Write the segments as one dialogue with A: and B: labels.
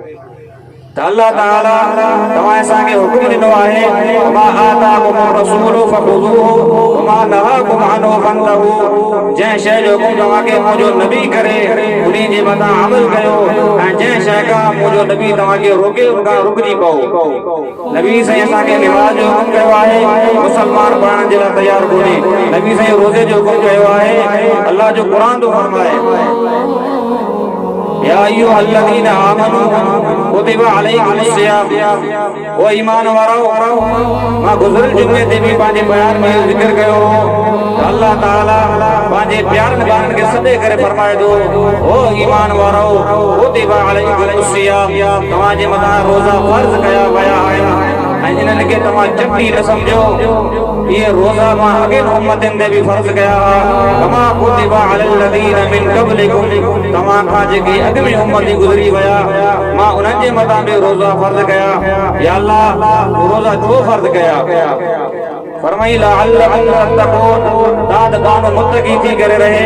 A: अल्लाह ताला तव्हां असांखे हुकुम ॾिनो आहे मा आताकुम रसूलु फखुज़ूहु वमा नहाकुम अन्हु फंतहू जंहिं शइ जो हुकुम तव्हांखे मुंहिंजो नबी करे उन जे मथां अमल कयो ऐं जंहिं शइ खां मुंहिंजो नबी तव्हांखे रोके उन खां रुकिजी पओ। नबी साईं असांखे निमाज़ जो हुकुम कयो आहे, मुसलमान पढ़ण जे लाइ तयारु कोन्हे। नबी साईं रोज़े जो हुकुम कयो आहे, अल्लाह जो क़ुरान थो फरमाए या अय्युहल्लज़ीना आमनू कुतिबा अलैकुमुस्सियाम ओ ईमान वारो मां गुज़िरियल जुमे ते बि पंहिंजे बयान में ज़िक्र कयो अल्लाह ताला पंहिंजे प्यारनि ॿारनि खे सॾे करे फरमाए थो ओ ईमान वारो कुतिबा अलैकुमुस्सियाम तव्हांजे मथां रोज़ा फ़र्ज़ कया विया आहिनि ऐं इन्हनि खे तव्हां चपटी न सम्झो। इहे रोज़ा मां अॻियनि उम्मतनि ते बि फ़र्ज़ कया कमा कुतिबा अलल्लज़ीना मिन क़ब्लिकुम तव्हां खां जेके अॻ में उम्मती गुज़री विया मां उन्हनि जे मथां बि रोज़ा फ़र्ज़ कया। या अल्लाह रोज़ा छो फ़र्ज़ कया? फरमाई लअल्लकुम तत्तक़ून तां त कान मुत्तक़ी थी करे रहे।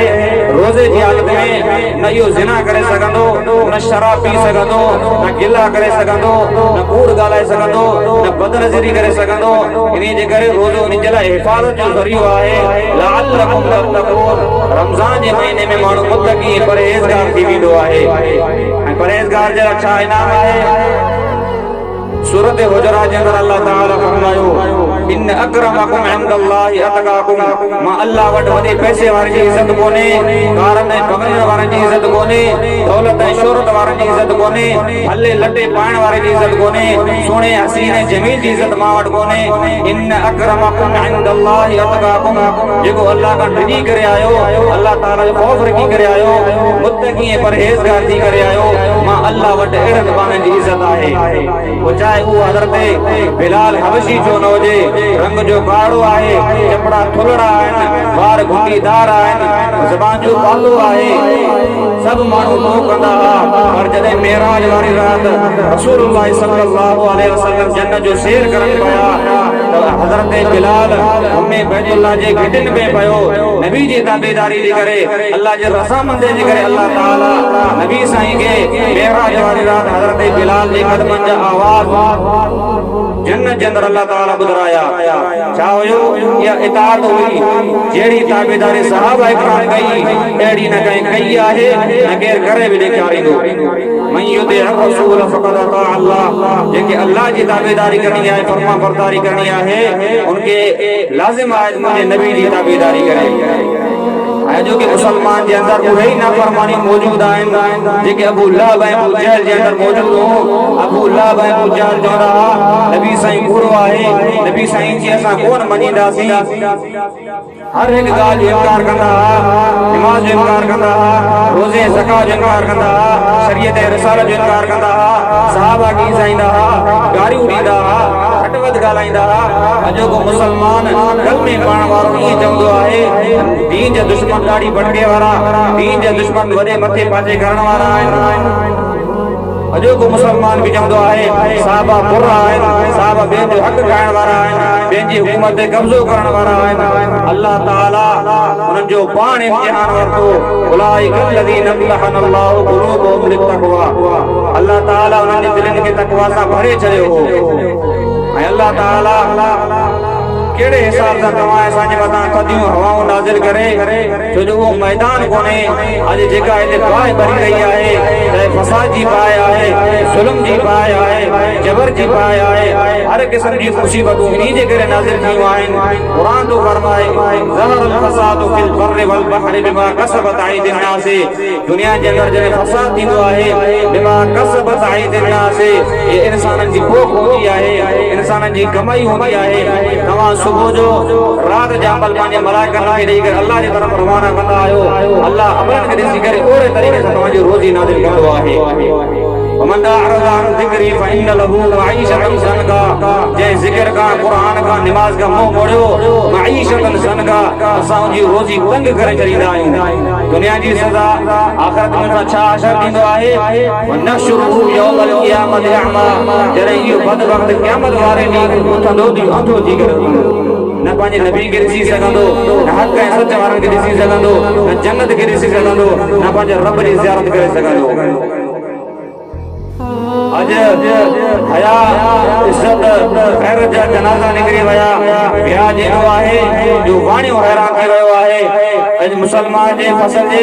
A: रोज़े जी हालत में न इहो ज़िना करे सघंदो, न शराब पी सघंदो, न गिला करे सघंदो, न कूड़ ॻाल्हाए सघंदो, न बदनज़री करे सघंदो। इन जे करे रोज़ो इन जे लाइ हिफ़ाज़त जो ज़रियो आहे। लअल्लकुम तत्तक़ून रमज़ान जे महीने में माण्हू मुत्तक़ी परहेज़गार थी वेंदो आहे। ऐं परहेज़गार जे लाइ छा इनाम आहे? सूरत हुजरात जे अंदरि अल्लाह ताला फरमायो इन अकरमकुम इंदल्लाहि अतकाकुम मां अल्लाह वटि वॾे पैसे वारनि जी इज़त कोन्हे, कारनि ऐं बंगलनि वारनि जी इज़त कोन्हे, दौलत ऐं शोहरत वारनि जी इज़त कोन्हे, हले लटे पाइण वारनि जी इज़त कोन्हे, सोणे हसीन ऐं जमील जी इज़त मां वटि कोन्हे। इन अकरमकुम इंदल्लाहि अतकाकुम जेको अल्लाह खां डिॼी करे आयो, अल्लाह ताला जो ख़ौफ़ रखी करे आयो, मुत्तक़ी ऐं परहेज़गार थी करे आयो, मां अल्लाह वटि अहिड़नि माण्हुनि जी इज़त आहे। चाहे उहो हज़रत बिलाल हबशी छो न हुजे, रंग जो काड़ो आहे, कपड़ा थुलड़ा आहिनि, वार घुटीदार आहिनि, ज़बान जो पालो आहे, सभु माण्हू तो कंदा हुआ। पर जॾहिं मेराज वारी रात रसूलुल्लाह सल्लल्लाहु अलैहि वसल्लम जन्नत जो सैर करण पिया त हज़रत बिलाल उम्मे बैतुल्लाह जे घिटिन में पियो। नबी जी ताबेदारी जे करे, अल्लाह जे रज़ामंदी जे करे अल्लाह ताला नबी साईं खे मेराज वारी रात हज़रत बिलाल जे क़दमनि जा आवाज़ जन्नत जे अंदरि अल्लाह ताला ॿुधाया। छा हुयो? इहा इताअत हुई जहिड़ी ताबेदारी सहाबा इकराम कई अहिड़ी न कंहिं कई आहे, न केरु करे बि ॾेखारींदो। मन युतिअ रसूल फ़क़द अता अल्लाह जेके अल्लाह जी ताबेदारी करणी आहे, फर्मा बरदारी करणी आहे, उनके लाज़िम आहे मुंहिंजे नबी जी ताबेदारी करे। ऐं जो कि मुसलमान जे अंदरि उहे ई नाफ़रमानी मौजूद आहिनि जेके अबू लहब ऐं अबू जहल जे अंदरि मौजूद हो। अबू लहब ऐं अबू जहल चवंदा हुआ नबी साईं बूढ़ो आहे, नबी साईं जी असां कोन मञींदासीं। हर हिकु ॻाल्हि जो इनकार कंदा हुआ, नमाज़ जो इनकार कंदा हुआ, रोज़े ज़कात जो इनकार कंदा हुआ, शरीयत ऐं रिसालत जो इनकार कंदा हुआ, सहाबा खे ईंदा हुआ, गारियूं ॾींदा हुआ, घटि वधि ॻाल्हाईंदा हुआ। अॼोको मुसलमान कलमे पढ़ण वारो ईअं चवंदो आहे दीन जा दुश्मन ॾाढी भटके वारा, दीन जा दुश्मन वॾे मथे पाचे करण वारा आहिनि। अॼोको मुसलमान बि चवंदो आहे साहबा बुरा आहिनि, साहबा ॿियनि जो हक़ खाइण वारा आहिनि, ॿियनि जी हुकूमत ते कब्ज़ो करण वारा आहिनि। अल्लाह ताला उन्हनि जो पाण इम्तिहान वरितो। उलाइका लज़ीना इम्तहनल्लाहु क़ुलूबहुम लित्तक़वा अल्लाह ताला उन्हनि जे दिलनि खे तक़वा सां भरे छॾियो हो। ऐं अल्लाह ताला कहिड़े हिसाब सां तव्हां असांजे मथां थधियूं हवाऊं नाज़िल करे, छो जो उहो मैदान कोन्हे अॼु जेका हिते बाहि भरी रही आहे, चाहे फसाद जी बाहि आहे, ज़ुल्म जी बाहि आहे, जबर जी बाहि आहे, हर क़िस्म जी मुसीबतूं इन्ही जे करे नाज़िल थियूं आहिनि। क़ुरान थो फरमाए ज़हरल फ़सादु फ़िल बर्रि वल बहरि बिमा कसबत अयदीन नास दुनिया जे अंदरि जॾहिं फ़साद थींदो आहे बिमा कसबत अयदीन नास ये इंसाननि जी पोख हूंदी आहे, इंसाननि जी कमाई हूंदी आहे। तव्हां सुबुह जो रात जा अमल पंहिंजे मलाइकनि खे ॾेई करे अल्लाह जी तरफ़ रवाना कंदा आहियो। अल्लाह अमलनि खे ॾिसी करे ओहिड़े तरीक़े सां तव्हांजी रोज़ी नाज़िल कंदो आहे। वमन अअरज़ अन ज़िक्री फ़इन्न लहू मईशतन ज़नका जंहिं ज़िक्र खां क़ुरान खां निमाज़ खां मुंहुं मोड़ियो मईशतन ज़नका असां उनजी रोज़ी तंग करे छॾींदा आहियूं। दुनिया जी सज़ा आख़िरत में छा असर थींदो आहे? वनहशुरुहु यौमल क़ियामति अअमा जॾहिं इहो बदबख़्त क़यामत वारे ॾींहुं उथंदो थी अंधो थी करे न पंहिंजे नबी खे ॾिसी सघंदो, न हक़ ऐं सच वारनि खे ॾिसी सघंदो, न जन्नत खे ॾिसी सघंदो, न पंहिंजे रब जी ज़ियारत करे सघंदो। अज हया इज्जत खैरत जा जनाज़ा निकरी वया ब्याज एड़ो आहे जो वाणियो हैरान थी वियो आहे अज मुसलमान जे फसल जे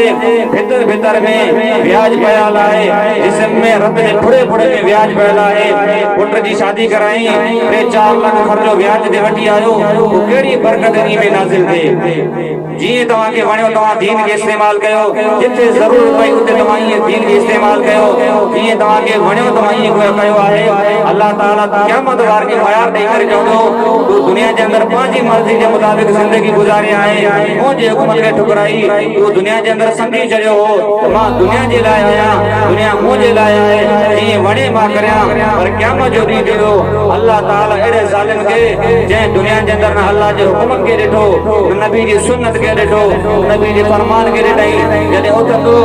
A: भितर भितर में ब्याज पयल आहे जिस्म में रत जे फुड़े फुड़े में ब्याज पयल आहे पुट जी शादी कराई 3-4 लाख खर्चो ब्याज ते वठी आयो तो केड़ी बरकत इन में नाज़िल थे जी तवा के वणियो तवा दीन के इस्तेमाल कयो जिथे जरूरत पई उते तवा ये दीन के इस्तेमाल कयो जी तवा के वणियो तवा ये कयो आहे अल्लाह ताला क़यामत वार के मयार दे कर चवंदो तू दुनिया के अंदर पांजी मर्जी के मुताबिक जिंदगी गुजारे आहे मुझे हुकम के ठुकराई तू दुनिया के अंदर समझी चलियो हो मां दुनिया जे लाए आया दुनिया मुझे लाए है ये वणे मां करया पर क़यामत जो दी दियो अल्लाह ताला एड़े जालिम के जे दुनिया के अंदर न अल्लाह जे हुकम के ॾिठो नबी जी सुन्नत के ॾिठो नबी जे फरमान के ॾिठई जॾहिं उथंदो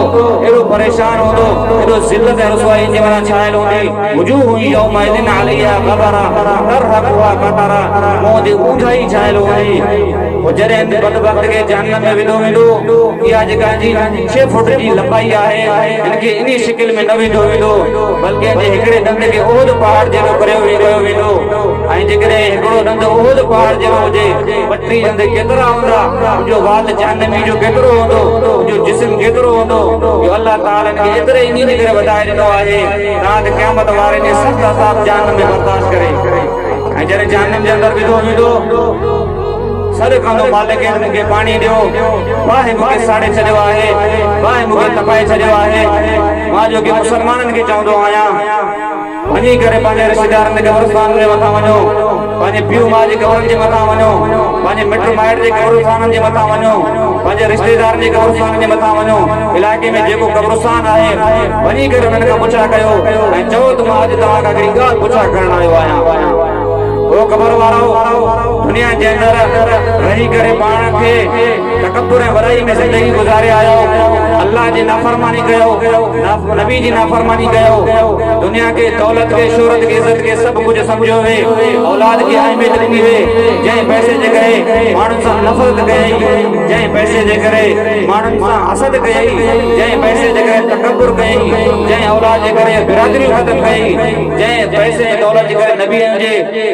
A: एड़ो परेशान होंदो एड़ो ज़िल्लत ऐं रुसवाई जे मथां छायल हूंदी वजूह यौमइदिन अलैहा गबरा तरहक़ुहा कतरा मुंह ते ऊंधाई छायल हूंदी वो जॾहिं बदबख्त के जहन्नम में विधो वेंदो इहा जेका जी 6 फुट जी लंबाई आहे इनके इन्ही शिकिल में न विधो वेंदो बल्कि जे हिकड़े दंद के ओहद पहाड़ जेको करियो वेंदो ऐं जेकॾहिं हिकिड़ो दंद ओहद पहाड़ जहिड़ो हुजे 32 दंद केतिरा हूंदा जो वात जहन्नमी जो केतिरो हूंदो जो जिस्म केतिरो हूंदो जो अल्लाह ताला ने एतिरे इन्ही जे करे वधाए ॾिनो आहे रात क़यामत वारे ने सख़्त अज़ाब जहन्नम में बर्दाश्त करे ऐं जॾहिं जहन्नम जे अंदर विधो वेंदो सर खानो मालिक मूंखे पानी ॾियो बाहि मूंखे साड़े छॾियो आहे बाहि मूंखे तपाए छॾियो आहे मां जो कि मुसलमाननि खे चवंदो आहियां वञी करे पंहिंजे रिश्तेदारनि जे क़ब्रस्तान जे मथां वञो पंहिंजे पीउ माउ जे क़ब्रनि जे मथां वञो पंहिंजे मिट माइट जे क़ब्रस्ताननि जे मथां वञो पंहिंजे रिश्तेदारनि जे क़ब्रस्तान जे मथां वञो इलाइक़े में जेको क़ब्रस्तान आहे वञी करे उन्हनि खां पुछा कयो ऐं चओ त मां अॼु तव्हां खां हिकिड़ी ॻाल्हि पुछा करण आयो आहियां वो क़बर वारो दुनिया के अंदर रही करे पाण के तकब्बुर वराई में जिंदगी गुजारे आयो अल्लाह जी नाफरमानी कयो नबी जी नाफरमानी कयो दुनिया के दौलत के शोहरत के इज्जत के सब कुछ समझो वे औलाद की अहमियत ॾिनी वे जंहिं पैसे जे करे माण्हुनि सां नफ़रत कयई जंहिं पैसे जे करे माण्हुनि सां हसद कयई जंहिं पैसे जे करे तकब्बुर कयई जंहिं औलाद जे करे बिरादरी ख़त्म कयई जंहिं पैसे दौलत जे करे नबी जे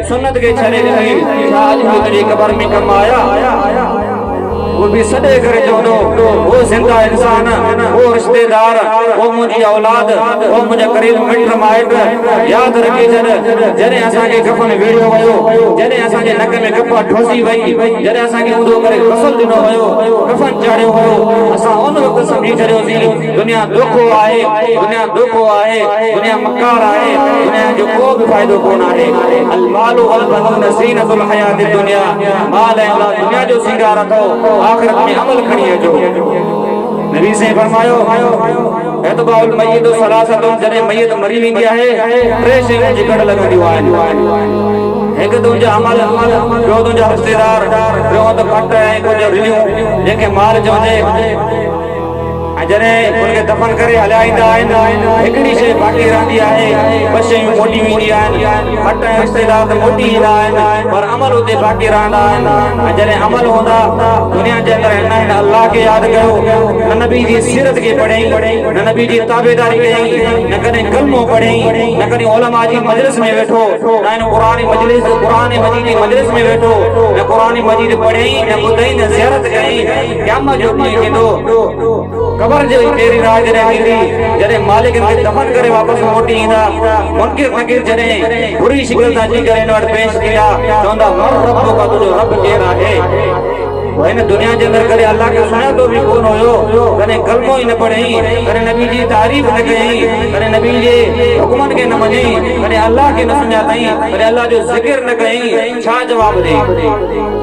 A: सुन्नत के छड़े ॾिनई आज भी तुझे कब्र में कम आया वो भी सदे करे चवंदो वो जिंदा इंसान वो रिश्तेदार वो मुंहिंजी औलाद वो मुंहिंजा करीब मिट माइट यादि रखी छॾ जॾहिं असांखे कफन वेड़ियो वियो जॾहिं असांजे नक में कपा ठोसी वई जॾहिं असांखे ऊंधो करे गसल ॾिनो वियो कफन चाढ़ियो वियो असां उन वक़्तु सम्झी छॾियोसीं दुनिया धोखो आहे दुनिया मकार आहे दुनिया जो को बि फ़ाइदो कोन आहे अल मालु वल बनून ज़ीनतुल हयात दुनिया माल ऐं औलाद दुनिया जो सिंगार अथव आखिरत में अमल खणी अचो नबी से फरमायो एतबाउल मय्यत सलासतुन जॾहिं मय्यत मरी वेंदी आहे 3 शयूं जिकड़ लॻंदियूं आहिनि हिकु तुंहिंजा अमल ॿियो तुंहिंजा रिश्तेदार ॿियो त खट ऐं कुझु रिलियूं जंहिंखे माल चवंदे जॾहिं उनखे दफ़न करे हलिया ईंदा आहिनि हिकिड़ी शइ बाक़ी रहंदी आहे 2 शयूं मोटी वेंदी आहिनि खट ऐं रिश्तेदार त मोटी ईंदा आहिनि पर अमल उते बाक़ी रहंदा आहिनि ऐं जॾहिं अमल हूंदा दुनिया जे अंदरि हिन अल्लाह खे यादि कयो न नबी जी सीरत खे पढ़ई न नबी जी ताबेदारी कयई न कॾहिं कलमो पढ़ई न कॾहिं उलमा जी मजलिस में वेठो न हिन क़ुरान मजीद जी मजलिस में वेठो न क़ुरान मजीद पढ़ई न ॿुधई न ज़ियारत कयई क़यामत जो ॾींहुं ईंदो कबर जो तेरी राह जॾहिं जॾहिं मालिक खे दफ़न करे वापसि मोटी ईंदा मुनकिर नकीर जॾहिं बुरी शिकिल सां अची करे हिन वटि पेश थींदा चवंदा मर रब्बुका तुंहिंजो रब केरु आहे हिन दुनिया जे अंदरि कॾहिं अल्लाह खे सुञातो बि कोन हुयो कॾहिं कलमो ई न पढ़ई कॾहिं नबी जी तारीफ़ न कयई कॾहिं नबी जे हुकुमनि खे न मञई कॾहिं अल्लाह खे न सुञातई कॾहिं अल्लाह जो ज़िक्र न कयई छा जवाब ॾेई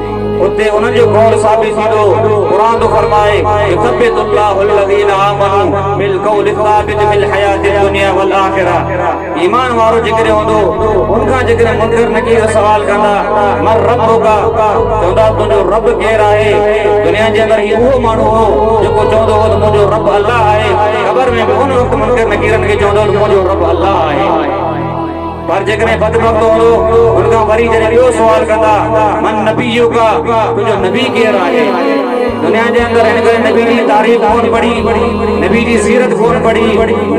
A: उते उन जो कौल साबित थींदो कुरान तो फरमाए युसब्बितुल्लाहु अल्लज़ीना आमनू बिल कौलि साबित फिल हयाति दुनिया वल आखिरह ईमान वारो जिक्र होंदो उनका जिक्र मुनकर नकीर सवाल कंदा मर रब्बुका चवंदा तुंहिंजो रब केरु आहे दुनिया जे अंदरि उहो माण्हू हो जेको चवंदो हो त मुंहिंजो रब अल्लाह आहे ख़बर में बि उन वक़्तु मुनकर नकीरनि खे चवंदो त मुंहिंजो रब अल्लाह आहे पर जेकॾहिं बदबख्त हूंदो उनखां वरी जॾहिं ॿियो सुवाल कंदा मन नबीयुका तुंहिंजो नबी केरु आहे दुनिया जे अंदर हिन करे नबी जी तारीफ़ कोन पढ़ी, नबी जी सीरत कोन पढ़ी,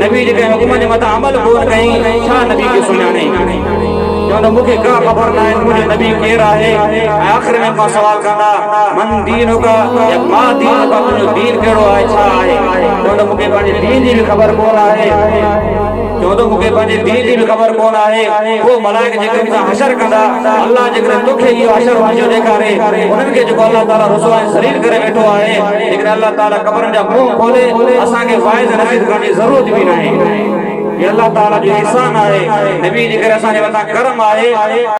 A: नबी जे कंहिं हुकुम जे मथां अमल कोन कई, छा नबी खे सुञाणे? चवंदो मूंखे का ख़बर न आहे मुंहिंजो नबी केरु आहे। ऐं आख़िर में मां सवाल कंदा मन दीनुका या मां दीनुका, तुंहिंजो दीन कहिड़ो आहे, छा आहे? चवंदो मूंखे पंहिंजे दीन जी बि ख़बर कोन आहे। चवंदो मूंखे पंहिंजे दीन जी बि ख़बर कोन आहे। पोइ मलाइक जेके मूंसां हशर कंदा, अल्लाह जेकॾहिं तोखे इहो हशर मुंहिंजो ॾेखारे, उन्हनि खे जेको अल्लाह ताला रुसवा ज़लील करे वेठो आहे, जेकॾहिं अल्लाह ताला क़बरनि जा मुंहुं खोले, असांखे फ़ाइज़ नसीब करण जी ज़रूरत बि न आहे। ये अल्लाह ताला जो एहसान आहे, नबी जे करे असांजे मथां करम आहे।